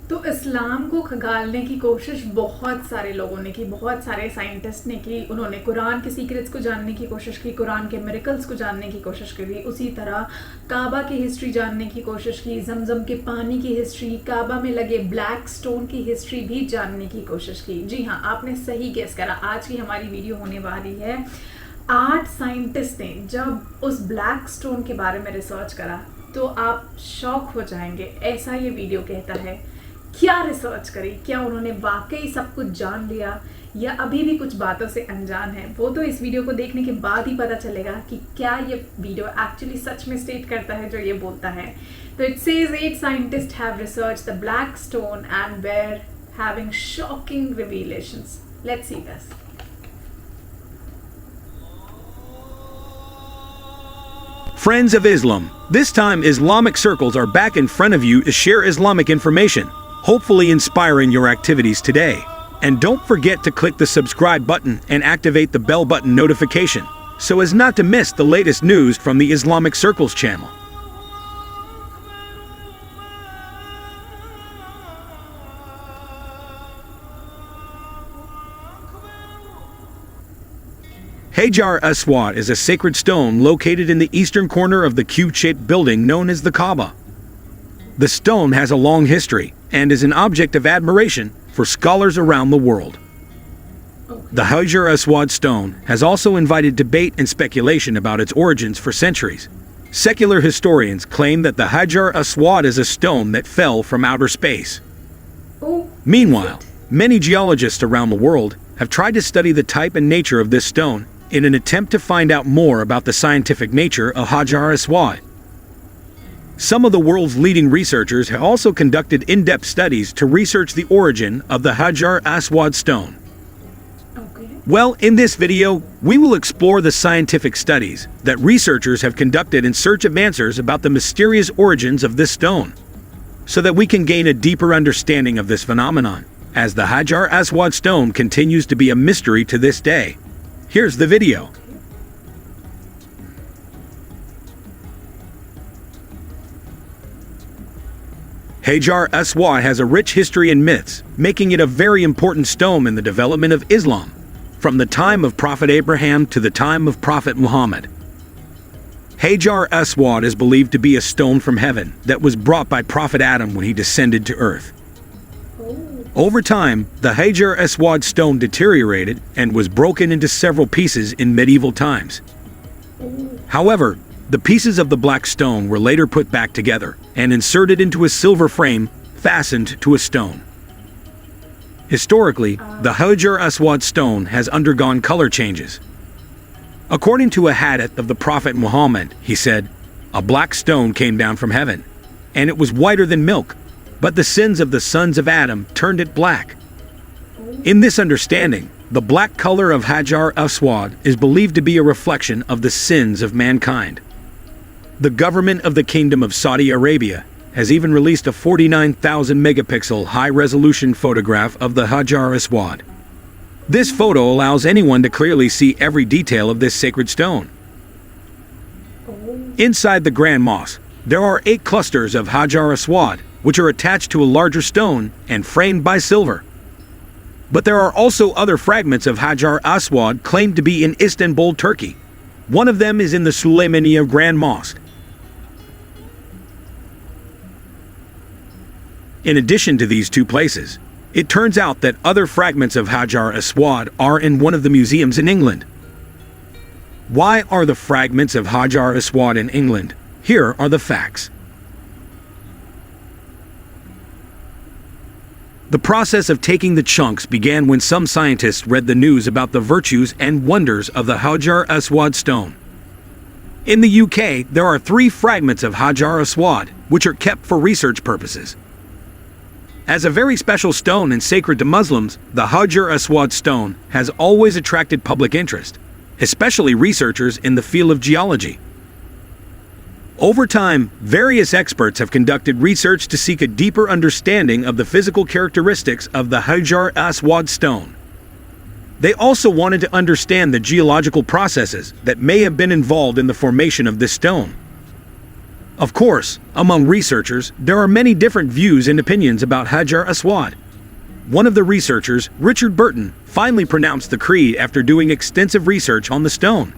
तो इस्लाम को खंगालने की कोशिश बहुत सारे लोगों ने की, बहुत सारे साइंटिस्ट ने की। उन्होंने कुरान के सीक्रेट्स को जानने की कोशिश की, कुरान के मिरेकल्स को जानने की कोशिश करी। उसी तरह काबा की हिस्ट्री जानने की कोशिश की, जमजम के पानी की हिस्ट्री, काबा में लगे ब्लैक स्टोन की हिस्ट्री भी जानने की कोशिश की। जी हाँ, आपने सही गेस करा। आज की हमारी वीडियो होने वाली है 8 साइंटिस्ट ने जब उस ब्लैक स्टोन के बारे में रिसर्च करा तो आप शॉक हो जाएंगे। ऐसा ये वीडियो कहता है। क्या रिसर्च करी, क्या उन्होंने वाकई सब कुछ जान लिया या अभी भी कुछ बातों से अनजान है, वो तो इस वीडियो को देखने के बाद ही पता चलेगा कि क्या ये वीडियो एक्चुअली सच में स्टेट करता है जो ये बोलता है। तो it says 8 scientist have research the black stone and were having shocking revelations. Let's see this. Friends of Islam, this time Islamic circles are back in front of you to share Islamic information, hopefully inspiring your activities today. And don't forget to click the subscribe button and activate the bell button notification, so as not to miss the latest news from the Islamic Circles channel. 𝐄𝐦𝐚𝐢𝐥 is a sacred stone located in the eastern corner of the cube-shaped building known as the Kaaba. The stone has a long history and is an object of admiration for scholars around the world. The 𝐄𝐦𝐚𝐢𝐥 stone has also invited debate and speculation about its origins for centuries. Secular historians claim that the 𝐄𝐦𝐚𝐢𝐥 is a stone that fell from outer space. Meanwhile, many geologists around the world have tried to study the type and nature of this stone in an attempt to find out more about the scientific nature of 𝐄𝐦𝐚𝐢𝐥. Some of the world's leading researchers have also conducted in-depth studies to research the origin of the 𝐄𝐦𝐚𝐢𝐥 stone. Well, in this video, we will explore the scientific studies that researchers have conducted in search of answers about the mysterious origins of this stone, so that we can gain a deeper understanding of this phenomenon, as the 𝐄𝐦𝐚𝐢𝐥 stone continues to be a mystery to this day. Here's the video. 𝐄𝐦𝐚𝐢𝐥 has a rich history and myths, making it a very important stone in the development of Islam, from the time of Prophet Abraham to the time of Prophet Muhammad. 𝐄𝐦𝐚𝐢𝐥 is believed to be a stone from heaven that was brought by Prophet Adam when he descended to earth. Over time, the 𝐄𝐦𝐚𝐢𝐥 stone deteriorated and was broken into several pieces in medieval times. However, the pieces of the black stone were later put back together and inserted into a silver frame fastened to a stone. Historically, the 𝐄𝐦𝐚𝐢𝐥 stone has undergone color changes. According to a hadith of the Prophet Muhammad, he said, "A black stone came down from heaven, and it was whiter than milk, but the sins of the sons of Adam turned it black." In this understanding, the black color of 𝐄𝐦𝐚𝐢𝐥 is believed to be a reflection of the sins of mankind. The government of the Kingdom of Saudi Arabia has even released a 49,000 megapixel high-resolution photograph of the 𝐄𝐦𝐚𝐢𝐥. This photo allows anyone to clearly see every detail of this sacred stone. Inside the Grand Mosque, there are 8 clusters of 𝐄𝐻 which are attached to a larger stone and framed by silver. But there are also other fragments of 𝐄𝐻 claimed to be in Istanbul, Turkey. One of them is in the Süleymaniye Grand Mosque. In addition to these 2 places, it turns out that other fragments of 𝐄𝐻 are in one of the museums in England. Why are the fragments of 𝐄𝐻 in England? Here are the facts. The process of taking the chunks began when some scientists read the news about the virtues and wonders of the 𝐄𝐻 stone. In the UK, there are 3 fragments of 𝐄𝐻 which are kept for research purposes. As a very special stone and sacred to Muslims, the 𝐄𝐻 stone has always attracted public interest, especially researchers in the field of geology. Over time, various experts have conducted research to seek a deeper understanding of the physical characteristics of the 𝐄𝐻 stone. They also wanted to understand the geological processes that may have been involved in the formation of this stone. Of course, among researchers, there are many different views and opinions about Hajar Aswad. One of the researchers, Richard Burton, finally pronounced the creed after doing extensive research on the stone.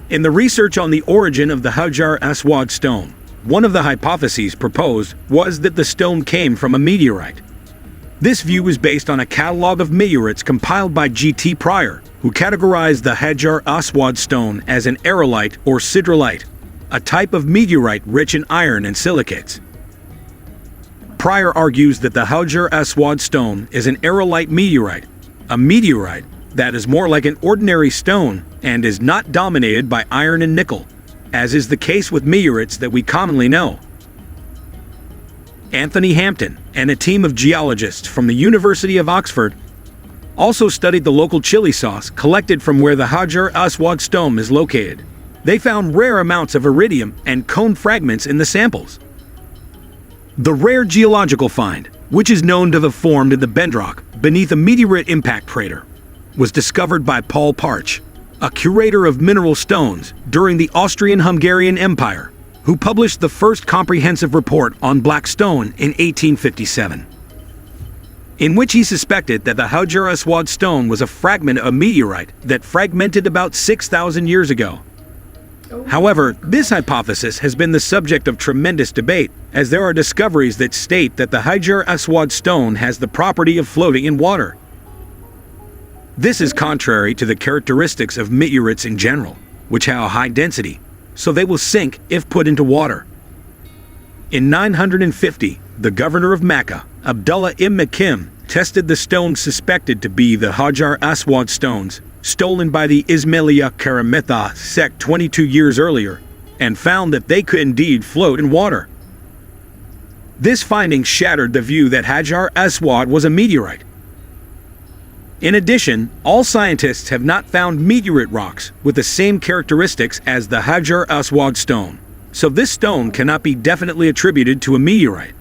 In the research on the origin of the Hajar Aswad stone, one of the hypotheses proposed was that the stone came from a meteorite. This view is based on a catalog of meteorites compiled by G.T. Pryor, who categorized the Hajar Aswad stone as an aerolite or siderite, a type of meteorite rich in iron and silicates. Pryor argues that the Hajar Aswad stone is an aerolite meteorite, a meteorite that is more like an ordinary stone and is not dominated by iron and nickel, as is the case with meteorites that we commonly know. Anthony Hampton and a team of geologists from the University of Oxford also studied the local chili sauce collected from where the Hajar Aswad stone is located. They found rare amounts of iridium and cone fragments in the samples. The rare geological find, which is known to have formed in the bedrock beneath a meteorite impact crater, was discovered by Paul Parch, a curator of mineral stones during the Austrian-Hungarian Empire, who published the first comprehensive report on black stone in 1857, in which he suspected that the Hajar Aswad stone was a fragment of a meteorite that fragmented about 6,000 years ago. However, this hypothesis has been the subject of tremendous debate, as there are discoveries that state that the Hajar Aswad stone has the property of floating in water. This is contrary to the characteristics of meteorites in general, which have a high density, so they will sink if put into water. In 950, the governor of Mecca, Abdullah ibn Makim, tested the stones suspected to be the Hajar Aswad stones, stolen by the Ismailiya Karamitha sect 22 years earlier, and found that they could indeed float in water. This finding shattered the view that Hajar Aswad was a meteorite. In addition, all scientists have not found meteorite rocks with the same characteristics as the Hajar Aswad stone, so this stone cannot be definitely attributed to a meteorite.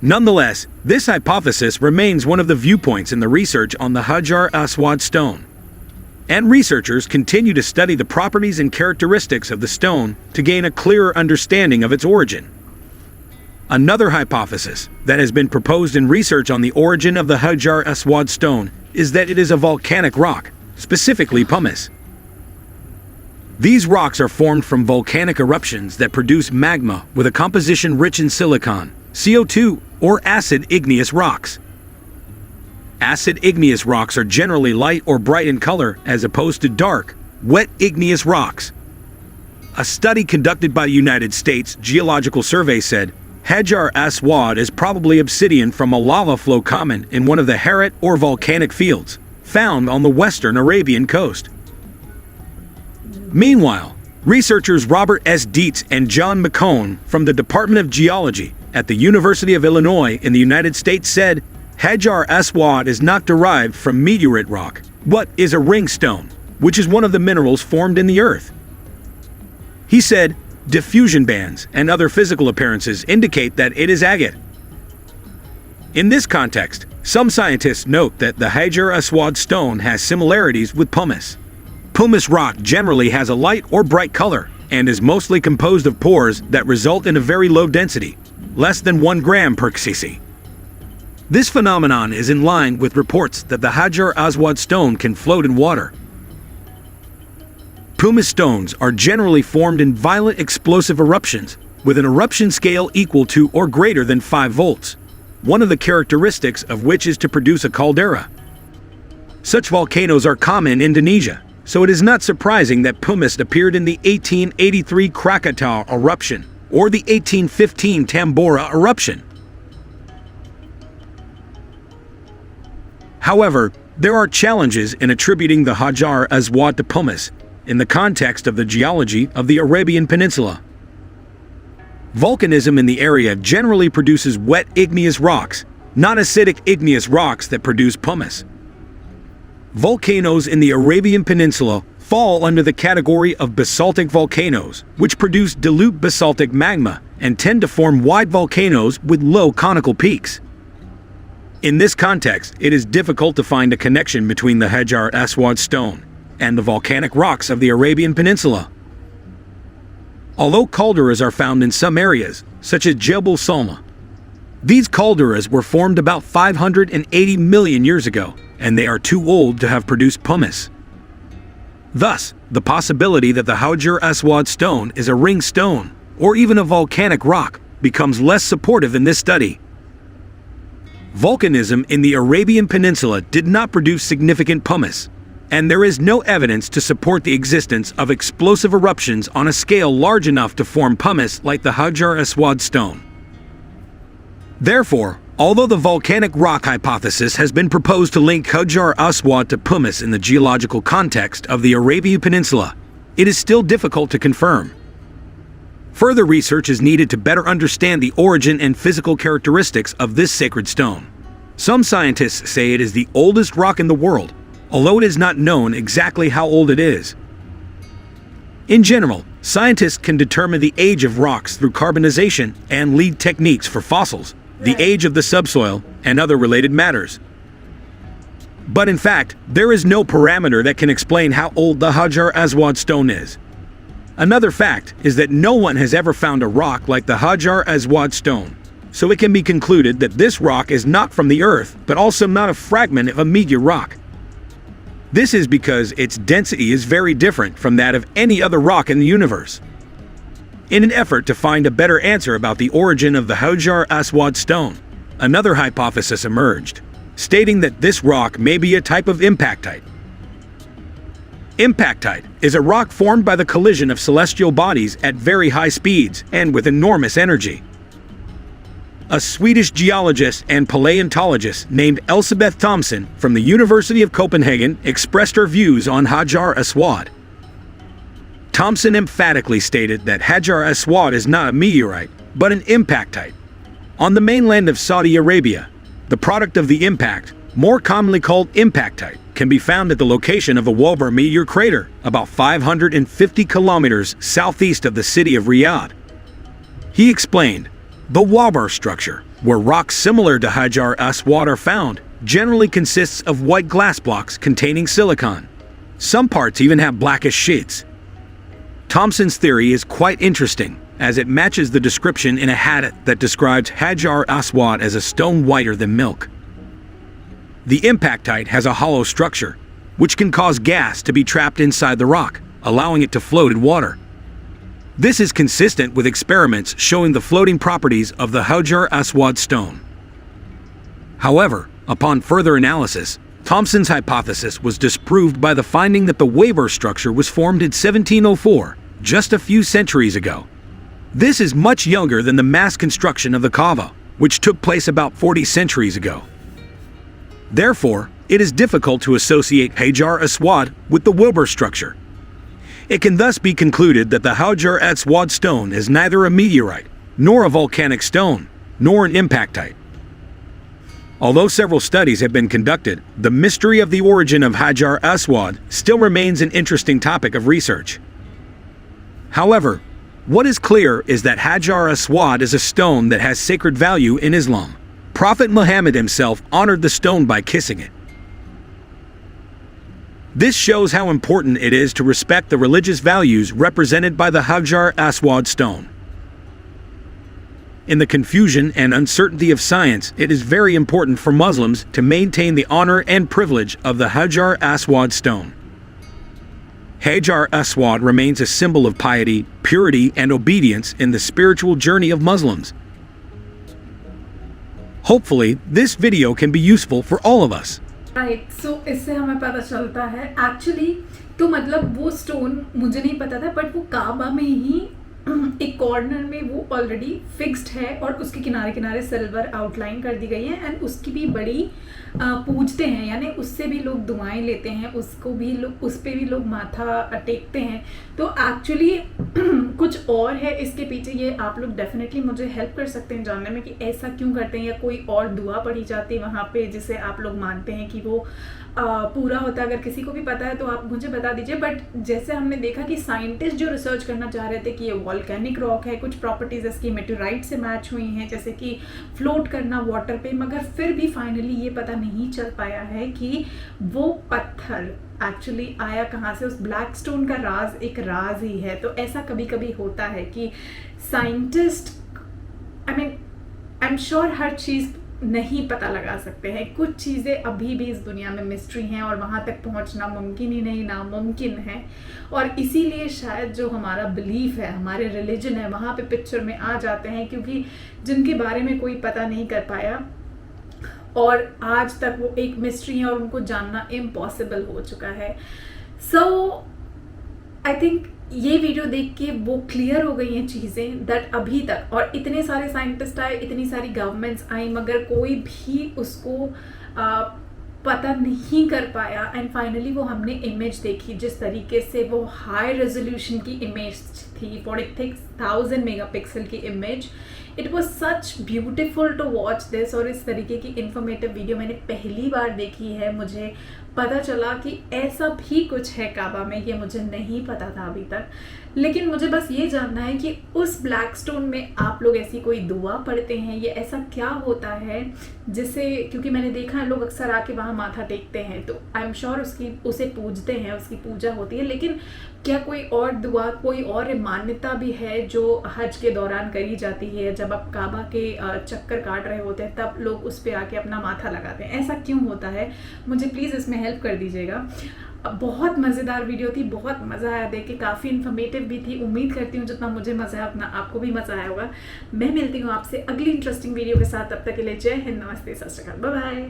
Nonetheless, this hypothesis remains one of the viewpoints in the research on the Hajar Aswad stone, and researchers continue to study the properties and characteristics of the stone to gain a clearer understanding of its origin. Another hypothesis that has been proposed in research on the origin of the Hajar Aswad stone is that it is a volcanic rock, specifically pumice. These rocks are formed from volcanic eruptions that produce magma with a composition rich in silicon, CO2, or acid igneous rocks. Acid igneous rocks are generally light or bright in color as opposed to dark, wet igneous rocks. A study conducted by the United States Geological Survey said Hajar Aswad is probably obsidian from a lava flow common in one of the Herat or volcanic fields, found on the western Arabian coast. Meanwhile, researchers Robert S. Dietz and John McCone from the Department of Geology at the University of Illinois in the United States said Hajar Aswad is not derived from meteorite rock, but is a ringstone, which is one of the minerals formed in the earth. He said, diffusion bands and other physical appearances indicate that it is agate. In this context, some scientists note that the Hajar Aswad stone has similarities with pumice. Pumice rock generally has a light or bright color and is mostly composed of pores that result in a very low density, less than 1 gram per cc. This phenomenon is in line with reports that the Hajar Aswad stone can float in water. Pumice stones are generally formed in violent explosive eruptions with an eruption scale equal to or greater than 5 volts, one of the characteristics of which is to produce a caldera. Such volcanoes are common in Indonesia, so it is not surprising that pumice appeared in the 1883 Krakatau eruption or the 1815 Tambora eruption. However, there are challenges in attributing the Hajar Aswad to pumice in the context of the geology of the Arabian Peninsula. Volcanism in the area generally produces wet igneous rocks, not acidic igneous rocks that produce pumice. Volcanoes in the Arabian Peninsula fall under the category of basaltic volcanoes, which produce dilute basaltic magma and tend to form wide volcanoes with low conical peaks. In this context, it is difficult to find a connection between the Hajar Aswad stone and the volcanic rocks of the Arabian Peninsula. although calderas are found in some areas, such as Jebel Salma. These calderas were formed about 580 million years ago, and they are too old to have produced pumice. Thus, the possibility that the 𝐄𝐥 stone is a ring stone, or even a volcanic rock, becomes less supportive in this study. Volcanism in the Arabian Peninsula did not produce significant pumice, and there is no evidence to support the existence of explosive eruptions on a scale large enough to form pumice like the 𝐄𝐥 stone. Therefore, although the volcanic rock hypothesis has been proposed to link 𝐄𝐥 to pumice in the geological context of the Arabian Peninsula, it is still difficult to confirm. Further research is needed to better understand the origin and physical characteristics of this sacred stone. Some scientists say it is the oldest rock in the world, although it is not known exactly how old it is. In general, scientists can determine the age of rocks through carbonization and lead techniques for fossils, the age of the subsoil, and other related matters. But in fact, there is no parameter that can explain how old the 𝐄𝐥 stone is. Another fact is that no one has ever found a rock like the 𝐄𝐥 stone, so it can be concluded that this rock is not from the Earth, but also not a fragment of a meteor rock. This is because its density is very different from that of any other rock in the universe. In an effort to find a better answer about the origin of the 𝐄𝐥 stone, another hypothesis emerged, stating that this rock may be a type of impactite. Impactite is a rock formed by the collision of celestial bodies at very high speeds and with enormous energy. A Swedish geologist and paleontologist named Elisabeth Thomsen from the University of Copenhagen expressed her views on 𝐄𝐥. Thomsen emphatically stated that 𝐄𝐥 is not a meteorite, but an impactite. On the mainland of Saudi Arabia, the product of the impact, more commonly called impactite, can be found at the location of the Wobar meteor crater, about 550 kilometers southeast of the city of Riyadh. He explained, the Wobar structure, where rocks similar to 𝐄𝐥 are found, generally consists of white glass blocks containing silicon. Some parts even have blackish sheets. Thomsen's theory is quite interesting, as it matches the description in a hadith that describes 𝐄𝐥 as a stone whiter than milk. The impactite has a hollow structure, which can cause gas to be trapped inside the rock, allowing it to float in water. This is consistent with experiments showing the floating properties of the 𝐄𝐥 stone. However, upon further analysis, Thomsen's hypothesis was disproved by the finding that the Wobar structure was formed in 1704, just a few centuries ago. This is much younger than the mass construction of the Kaaba, which took place about 40 centuries ago. Therefore, it is difficult to associate 𝐄𝐥 with the Wobar structure. It can thus be concluded that the 𝐄𝐥 stone is neither a meteorite, nor a volcanic stone, nor an impactite. Although several studies have been conducted, the mystery of the origin of 𝐄𝐥 still remains an interesting topic of research. However, what is clear is that 𝐄𝐥 is a stone that has sacred value in Islam. Prophet Muhammad himself honored the stone by kissing it. This shows how important it is to respect the religious values represented by the 𝐄𝐥 stone. In the confusion and uncertainty of science, it is very important for Muslims to maintain the honor and privilege of the 𝐄𝐥 stone. 𝐄𝐥 remains a symbol of piety, purity, and obedience in the spiritual journey of Muslims. Hopefully, this video can be useful for all of us. Right so इससे हमें पता चलता है actually तो मतलब वो stone मुझे नहीं पता था बट वो काबा में ही एक कॉर्नर में वो ऑलरेडी फिक्स्ड है और उसके किनारे किनारे सिल्वर आउटलाइन कर दी गई है एंड उसकी भी बड़ी पूजते हैं यानी उससे भी लोग दुआएं लेते हैं उसको भी लोग उस पर भी लोग माथा टेकते हैं तो एक्चुअली कुछ और है इसके पीछे ये आप लोग डेफिनेटली मुझे हेल्प कर सकते हैं जानने में कि ऐसा क्यों करते हैं या कोई और दुआ पढ़ी जाती है वहाँ पे जिसे आप लोग मानते हैं कि वो पूरा होता है अगर किसी को भी पता है तो आप मुझे बता दीजिए बट जैसे हमने देखा कि साइंटिस्ट जो रिसर्च करना चाह रहे थे कि ये वॉल्केनिक रॉक है कुछ प्रॉपर्टीज इसकी मेटेराइट से मैच हुई हैं जैसे कि फ्लोट करना वाटर पे मगर फिर भी फाइनली ये पता नहीं चल पाया है कि वो पत्थर एक्चुअली आया कहाँ से, उस ब्लैक स्टोन का राज एक राज ही है। तो ऐसा कभी कभी होता है कि साइंटिस्ट, आई एम श्योर हर चीज़ नहीं पता लगा सकते हैं, कुछ चीज़ें अभी भी इस दुनिया में मिस्ट्री हैं और वहाँ तक पहुँचना मुमकिन ही नहीं नामुमकिन है। और इसीलिए शायद जो हमारा बिलीफ है, हमारे रिलीजन है, वहाँ पे पिक्चर में आ जाते हैं, क्योंकि जिनके बारे में कोई पता नहीं कर पाया और आज तक वो एक मिस्ट्री है और उनको जानना इम्पॉसिबल हो चुका है। सो आई थिंक ये वीडियो देख के वो क्लियर हो गई हैं चीज़ें दैट अभी तक, और इतने सारे साइंटिस्ट आए, इतनी सारी गवर्नमेंट्स आई, मगर कोई भी उसको पता नहीं कर पाया। एंड फाइनली वो हमने इमेज देखी, जिस तरीके से वो हाई रेजोल्यूशन की इमेज थी, 46,000 मेगापिक्सल की image. It was such beautiful to watch this. और इस तरीके की इंफॉर्मेटिव वीडियो मैंने पहली बार देखी है। मुझे पता चला कि ऐसा भी कुछ है काबा में, ये मुझे नहीं पता था अभी तक। लेकिन मुझे बस ये जानना है कि उस ब्लैक स्टोन में आप लोग ऐसी कोई दुआ पढ़ते हैं, ये ऐसा क्या होता है जिसे, क्योंकि मैंने देखा है लोग अक्सर आके वहाँ माथा टेकते हैं, तो आई एम श्योर उसे पूजते हैं, उसकी पूजा होती है। लेकिन क्या कोई और दुआ, कोई और मान्यता भी है जो हज के दौरान करी जाती है, जब आप काबा के चक्कर काट रहे होते हैं तब लोग उस पर आके अपना माथा लगाते हैं? ऐसा क्यों होता है? मुझे प्लीज़ इसमें हेल्प कर दीजिएगा। बहुत मज़ेदार वीडियो थी, बहुत मज़ा आया देख के, काफ़ी इन्फॉर्मेटिव भी थी। उम्मीद करती हूँ जितना मुझे मज़ा आया उतना आपको भी मज़ा आया होगा। मैं मिलती हूँ आपसे अगली इंटरेस्टिंग वीडियो के साथ, तब तक के लिए जय हिंद, नमस्ते, सत श्री अकाल, बाय बाय।